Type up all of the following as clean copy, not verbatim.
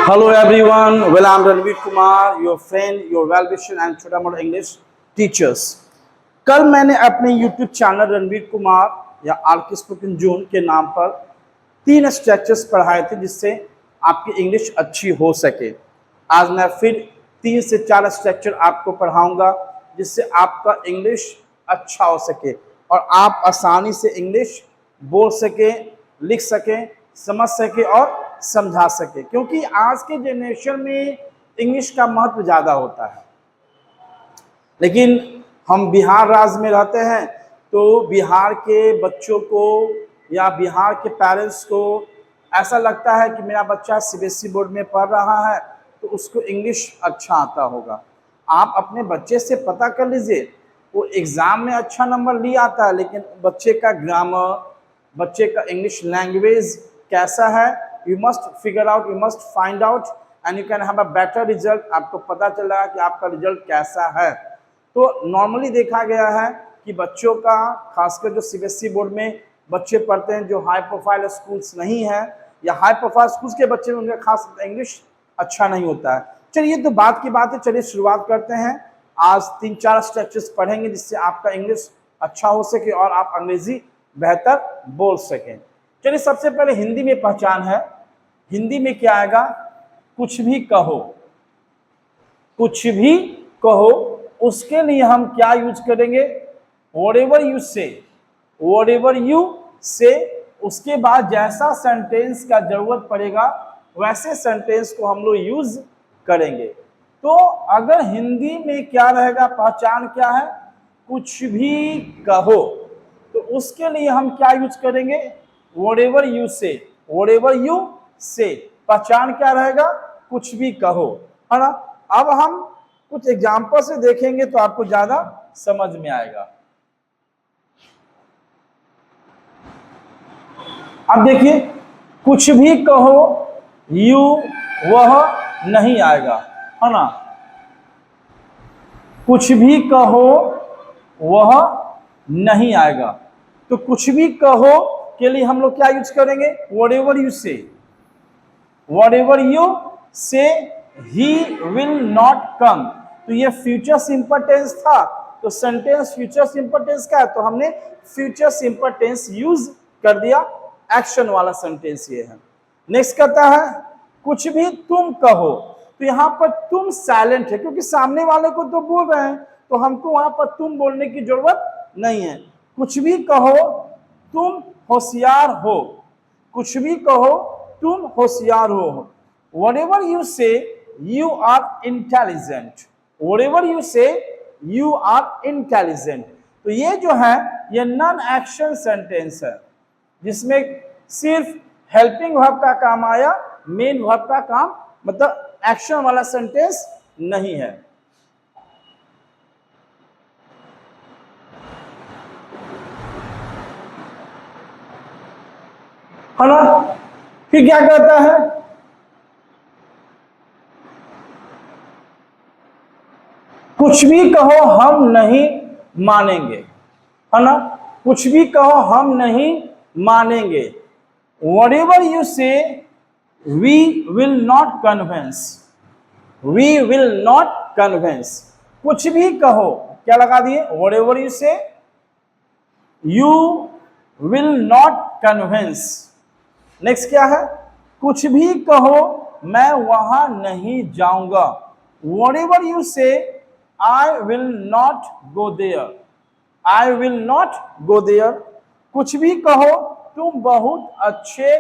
Hello everyone, well I'm Ranveer Kumar, your friend, your well-wisher and छोटा मोटा English teachers। कल मैंने अपने YouTube चैनल रणवीर कुमार या आर.के. स्पोकन जून के नाम पर 3 स्ट्रक्चर्स पढ़ाए थे जिससे आपकी इंग्लिश अच्छी हो सके। आज मैं फिर 3 से 4 स्ट्रक्चर आपको पढ़ाऊंगा जिससे आपका इंग्लिश अच्छा हो सके और आप आसानी से इंग्लिश बोल सके, लिख सके, समझ सके और समझा सके, क्योंकि आज के जनरेशन में इंग्लिश का महत्व ज़्यादा होता है। लेकिन हम बिहार राज्य में रहते हैं तो बिहार के बच्चों को या बिहार के पेरेंट्स को ऐसा लगता है कि मेरा बच्चा सीबीएसई बोर्ड में पढ़ रहा है तो उसको इंग्लिश अच्छा आता होगा। आप अपने बच्चे से पता कर लीजिए, वो एग्ज़ाम में अच्छा नंबर ले आता है लेकिन बच्चे का ग्रामर, बच्चे का इंग्लिश लैंग्वेज कैसा है, you must figure out, you must find out and you can have a better result. आपको पता चल रहा है कि आपका रिजल्ट कैसा है। तो नॉर्मली देखा गया है कि बच्चों का, खासकर जो सीबीएसई बोर्ड में बच्चे पढ़ते हैं, जो हाई प्रोफाइल स्कूल्स नहीं है या हाई प्रोफाइल स्कूल्स के बच्चे में उनका खास इंग्लिश अच्छा नहीं होता है। चलिए, तो बात की बात है, चलिए शुरुआत करते हैं। आज 3-4 स्ट्रक्चर्स पढ़ेंगे जिससे आपका इंग्लिश अच्छा हो सके और आप अंग्रेजी बेहतर बोल सकें। चलिए, सबसे पहले हिंदी में पहचान है। हिंदी में क्या आएगा? कुछ भी कहो, कुछ भी कहो। उसके लिए हम क्या यूज करेंगे? व्हाटएवर यू से, व्हाटएवर यू से। उसके बाद जैसा सेंटेंस का जरूरत पड़ेगा वैसे सेंटेंस को हम लोग यूज करेंगे। तो अगर हिंदी में क्या रहेगा, पहचान क्या है? कुछ भी कहो। तो उसके लिए हम क्या यूज करेंगे? व्हाटएवर यू से, व्हाटएवर यू से। पहचान क्या रहेगा? कुछ भी कहो, है ना। अब हम कुछ एग्जाम्पल से देखेंगे तो आपको ज्यादा समझ में आएगा। अब देखिए, कुछ भी कहो, यू, वह नहीं आएगा, है ना। कुछ भी कहो, वह नहीं आएगा। तो कुछ भी कहो के लिए हम लोग क्या यूज करेंगे? व्हाटएवर यू से, व्हाटएवर यू से। He will not come. तो ये फ्यूचर सिंपल टेंस था, तो सेंटेंस फ्यूचर सिंपल टेंस का है तो हमने फ्यूचर सिंपल टेंस यूज कर दिया। एक्शन वाला सेंटेंस ये है। नेक्स्ट कहता है कुछ भी तुम कहो। तो यहाँ पर तुम साइलेंट है क्योंकि सामने वाले को तो बोल रहे हैं, तो हमको वहां पर तुम बोलने की जरूरत नहीं है। कुछ भी कहो, तुम होशियार हो। कुछ भी कहो, तुम होशियार हो। Whatever you say, you are intelligent. Whatever you say, you are intelligent. तो ये जो है ये नॉन एक्शन सेंटेंस है जिसमें सिर्फ हेल्पिंग वर्ब का काम आया, मेन वर्ब का काम, मतलब एक्शन वाला सेंटेंस नहीं है। है ना। फिर क्या कहता है? कुछ भी कहो हम नहीं मानेंगे, है ना। कुछ भी कहो हम नहीं मानेंगे। Whatever you say, we will not convince. We will not convince. कुछ भी कहो, क्या लगा दिए? Whatever you say, you will not convince. Next क्या है? कुछ भी कहो मैं वहां नहीं जाऊंगा। Whatever you say, I will not go there. I will not go there. कुछ भी कहो तुम बहुत अच्छे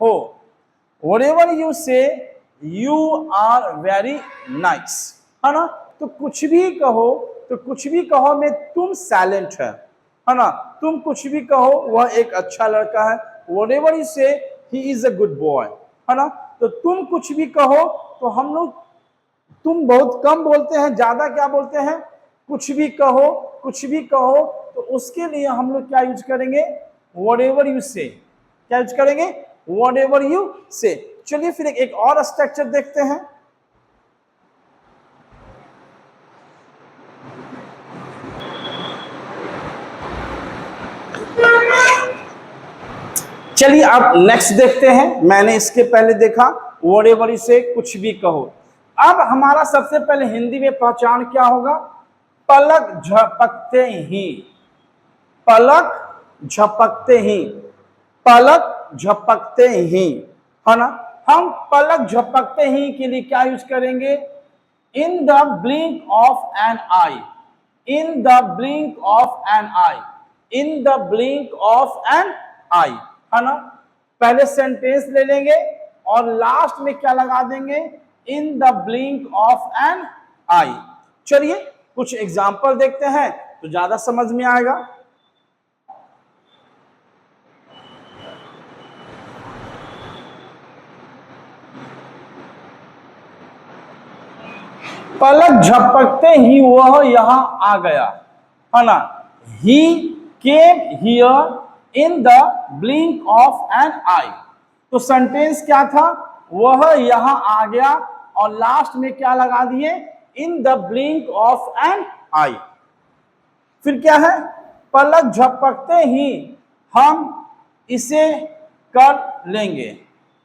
हो। Whatever you say, you are very nice. है ना। तो कुछ भी कहो, तो कुछ भी कहो में तुम साइलेंट है ना। तुम कुछ भी कहो वह एक अच्छा लड़का है। Whatever you say, he is a good boy. है ना। तो तुम कुछ भी कहो, तो हम लोग तुम बहुत कम बोलते हैं, ज्यादा क्या बोलते हैं? कुछ भी कहो, कुछ भी कहो। तो उसके लिए हम लोग क्या यूज करेंगे? Whatever you say. क्या यूज करेंगे? Whatever you say. चलिए फिर एक और स्ट्रक्चर देखते हैं। चलिए आप नेक्स्ट देखते हैं। मैंने इसके पहले देखा व्हाटएवर इसे कुछ भी कहो। अब हमारा सबसे पहले हिंदी में पहचान क्या होगा? पलक झपकते ही, पलक झपकते ही, पलक झपकते ही, है ना। हम पलक झपकते ही के लिए क्या यूज करेंगे? In the blink of an eye, in the blink of an eye, in the blink of an eye, है ना। पहले सेंटेंस ले लेंगे और लास्ट में क्या लगा देंगे? In the blink of an eye. चलिए कुछ एग्जाम्पल देखते हैं तो ज्यादा समझ में आएगा। पलक झपकते ही वह यहां आ गया, है ना। He came here in the blink of an eye. तो सेंटेंस क्या था? वह यहां आ गया और लास्ट में क्या लगा दिए? In the blink of an eye. फिर क्या है? पलक झपकते ही हम इसे कर लेंगे,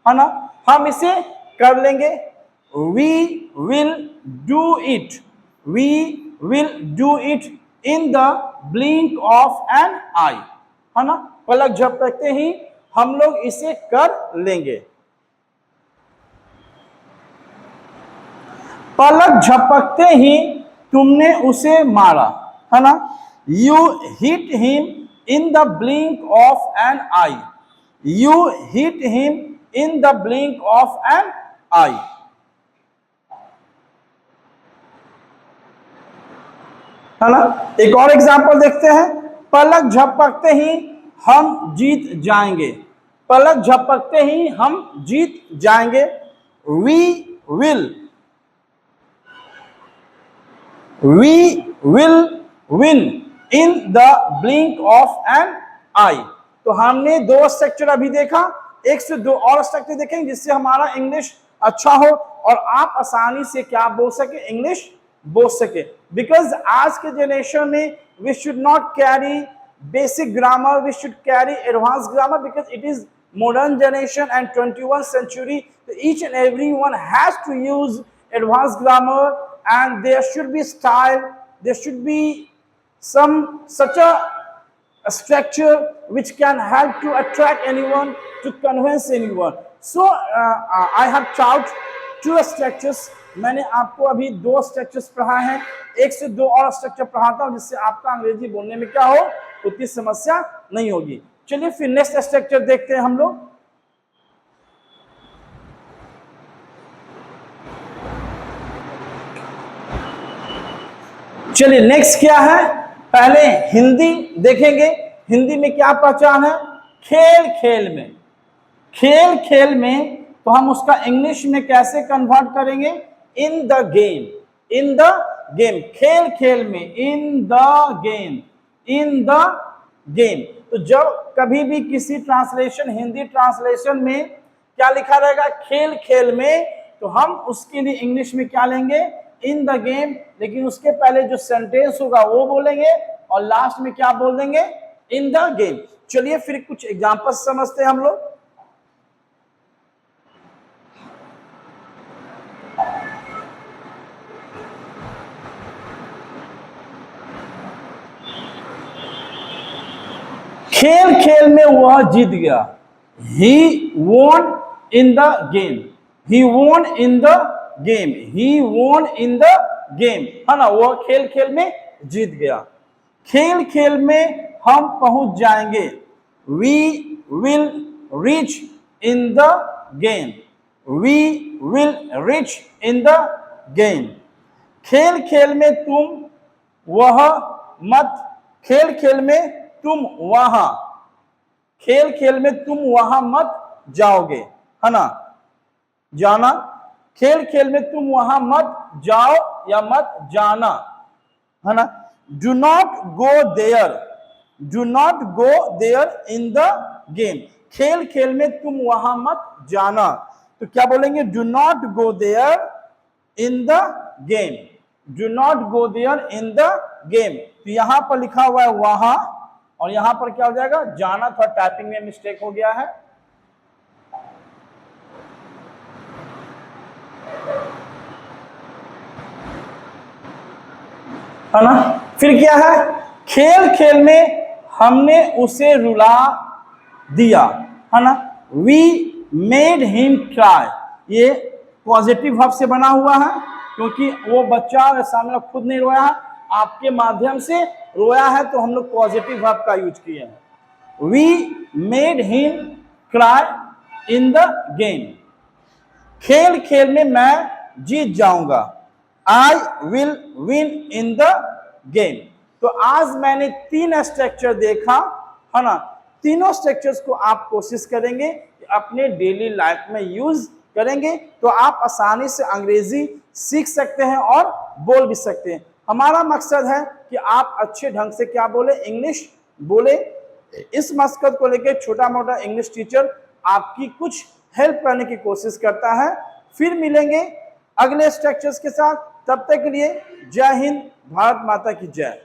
है ना। हम इसे कर लेंगे। We will do it. We will do it in the blink of an eye, है ना। पलक झपकते ही हम लोग इसे कर लेंगे। पलक झपकते ही तुमने उसे मारा, है ना। You hit him in the blink of an eye. You hit him in the blink of an eye, है ना। एक और एग्जाम्पल देखते हैं। पलक झपकते ही हम जीत जाएंगे, पलक झपकते ही हम जीत जाएंगे। We will win in the blink of an eye. तो हमने दो स्ट्रक्चर अभी देखा, एक से दो और स्ट्रक्चर देखेंगे जिससे हमारा इंग्लिश अच्छा हो और आप आसानी से क्या बोल सके? इंग्लिश बोल सके। बिकॉज आज के जनरेशन में we should not carry basic grammar, we should carry advance grammar because it is modern generation and 21st century. Each and everyone has to use advanced grammar and there should be style, there should be some such a structure which can help to attract anyone, to convince anyone. So I have taught two structures. मैंने आपको अभी दो structures पढ़ा है, एक से दो और स्ट्रक्चर पढ़ाता हूं जिससे आपका अंग्रेजी बोलने में क्या हो? उतनी समस्या नहीं होगी। चलिए फिर नेक्स्ट स्ट्रक्चर देखते हैं हम लोग। चलिए नेक्स्ट क्या है? पहले हिंदी देखेंगे। हिंदी में क्या पहचान है? खेल खेल में, खेल खेल में तो हम उसका इंग्लिश में कैसे कन्वर्ट करेंगे? In the game, in the game, खेल खेल में, इन the game, in the game. तो जब कभी भी किसी ट्रांसलेशन, हिंदी ट्रांसलेशन में क्या लिखा रहेगा? खेल खेल में, तो हम उसके लिए इंग्लिश में क्या लेंगे? इन द गेम। लेकिन उसके पहले जो सेंटेंस होगा वो बोलेंगे और लास्ट में क्या बोल देंगे? In the game. चलिए फिर कुछ एग्जांपल समझते हैं हम लोग। खेल खेल में वह जीत गया। He won in the game. He won in the game. He won in the game, है ना। वह खेल खेल में जीत गया। खेल खेल में हम पहुंच जाएंगे। We will reach in the game. We will reach in the game. खेल खेल में तुम वह मत, खेल खेल में तुम वहां, खेल खेल में तुम वहां मत जाओगे, है ना। जाना, खेल खेल में तुम वहां मत जाओ या मत जाना, है ना। Do not go there, do not go there in the game. खेल खेल में तुम वहां मत जाना, तो क्या बोलेंगे? Do not go there in the game, do not go there in the game. तो यहां पर लिखा हुआ है वहां और यहां पर क्या हो जाएगा? जाना। थोड़ा टाइपिंग में मिस्टेक हो गया है। है ना। फिर क्या है, खेल खेल में हमने उसे रुला दिया, है ना। वी मेड हिम क्राई, ये पॉजिटिव वर्ब से बना हुआ है क्योंकि वो बच्चा सामने खुद नहीं रोया है, आपके माध्यम से रोया है, तो हम लोग पॉजिटिव वर्ब का यूज किए हैं। We made him cry in the game, खेल खेल में मैं जीत जाऊंगा। I will win in the game. तो आज मैंने 3 स्ट्रक्चर देखा, है ना। तीनों स्ट्रक्चर्स को आप कोशिश करेंगे कि अपने डेली लाइफ में यूज करेंगे तो आप आसानी से अंग्रेजी सीख सकते हैं और बोल भी सकते हैं। हमारा मकसद है कि आप अच्छे ढंग से क्या बोले, इंग्लिश बोले। इस मकसद को लेकर छोटा मोटा इंग्लिश टीचर आपकी कुछ हेल्प करने की कोशिश करता है। फिर मिलेंगे अगले स्ट्रक्चर्स के साथ, तब तक के लिए जय हिंद, भारत माता की जय।